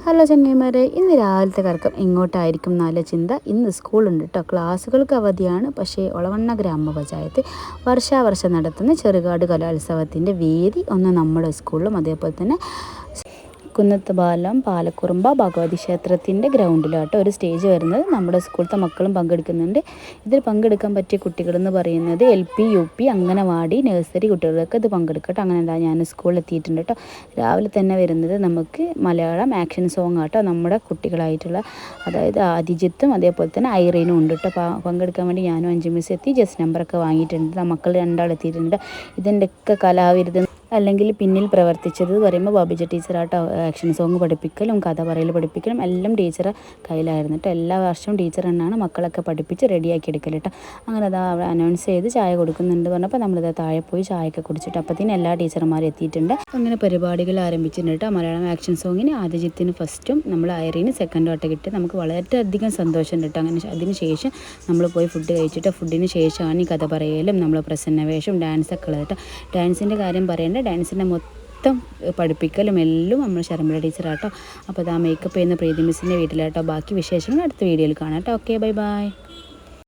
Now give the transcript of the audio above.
Hello ചങ്ങായിമാരെ, ഇന്ന് രാവിലത്തെ കറക്കം എങ്ങോട്ടായിരിക്കും നല്ല ചിന്ത. ഇന്ന് സ്കൂളുണ്ട് കേട്ടോ, ക്ലാസ്സുകൾക്ക് അവധിയാണ്. പക്ഷേ ഒളവണ്ണ ഗ്രാമപഞ്ചായത്ത് വർഷാവർഷം നടത്തുന്ന ചെറുകാട് കലോത്സവത്തിൻ്റെ വേദി ഒന്ന് നമ്മുടെ സ്കൂളിലും അതേപോലെ തന്നെ കുന്നത്ത് പാലം പാലക്കുറുമ്പ ഭഗവതി ക്ഷേത്രത്തിൻ്റെ ഗ്രൗണ്ടിലാട്ടോ ഒരു സ്റ്റേജ് വരുന്നത്. നമ്മുടെ സ്കൂളത്തെ മക്കളും പങ്കെടുക്കുന്നുണ്ട്. ഇതിൽ പങ്കെടുക്കാൻ പറ്റിയ കുട്ടികളെന്ന് പറയുന്നത് LP UP അംഗനവാടി നഴ്സറി കുട്ടികളൊക്കെ ഇത് പങ്കെടുക്കട്ടോ. അങ്ങനെ എന്താ ഞാൻ സ്കൂളിൽ എത്തിയിട്ടുണ്ട് കേട്ടോ. രാവിലെ തന്നെ വരുന്നത് നമുക്ക് മലയാളം ആക്ഷൻ സോങ് ആട്ടോ. നമ്മുടെ കുട്ടികളായിട്ടുള്ള അതായത് ആദിജിത്തും അതേപോലെ തന്നെ ഐറീനും ഉണ്ട് കേട്ടോ. പങ്കെടുക്കാൻ വേണ്ടി ഞാനും 5 മിസ് എത്തി. ജസ്റ്റ് നമ്പറൊക്കെ വാങ്ങിയിട്ടുണ്ട്. മക്കൾ 2 എത്തിയിട്ടുണ്ട്. ഇതിൻ്റെയൊക്കെ കലാവിരുത് അല്ലെങ്കിൽ പിന്നിൽ പ്രവർത്തിച്ചത് പറയുമ്പോൾ ബാബിജ ടീച്ചറാട്ടോ. ആക്ഷൻ സോങ് പഠിപ്പിക്കലും കഥ പറയൽ പഠിപ്പിക്കലും എല്ലാം ടീച്ചറെ കയ്യിലായിരുന്നു കേട്ടോ. എല്ലാ വർഷവും ടീച്ചർ തന്നെയാണ് മക്കളൊക്കെ പഠിപ്പിച്ച് റെഡിയാക്കി എടുക്കൽ കേട്ടോ. അങ്ങനെ അതാ അവിടെ അനൗൺസ് ചെയ്ത് ചായ കൊടുക്കുന്നുണ്ട് പറഞ്ഞപ്പോൾ നമ്മളിത് താഴെ പോയി ചായയൊക്കെ കുടിച്ചിട്ട് അപ്പത്തേനും എല്ലാ ടീച്ചർമാരും എത്തിയിട്ടുണ്ട്. അങ്ങനെ പരിപാടികൾ ആരംഭിച്ചിട്ടുണ്ട് കേട്ടോ. മലയാളം ആക്ഷൻ സോങ്ങിന് ആദിജിത്തിന് ഫസ്റ്റും നമ്മൾ ഐറീന് സെക്കൻഡും ആയിട്ട് കിട്ടി. നമുക്ക് വളരെയധികം സന്തോഷമുണ്ട് കേട്ടോ. അങ്ങനെ അതിന് ശേഷം നമ്മൾ പോയി ഫുഡ് കഴിച്ചിട്ട് ഫുഡിന് ശേഷമാണ് ഈ കഥ പറയലും നമ്മൾ പ്രസന്നവേഷം ഡാൻസൊക്കെ ഉള്ളത് കേട്ടോ. ഡാൻസിൻ്റെ കാര്യം പറയേണ്ട, ഡാൻസിൻ്റെ മൊത്തം പഠിപ്പിക്കലും എല്ലാം നമ്മൾ ശർമ്മിള ടീച്ചറാട്ടോ. അപ്പോൾ അതാ മേക്കപ്പ് ചെയ്യുന്ന പ്രീതി മിസ്സിൻ്റെ വീട്ടിലാട്ടോ. ബാക്കി വിശേഷങ്ങൾ അടുത്ത വീഡിയോയിൽ കാണാം കേട്ടോ. Okay, bye bye.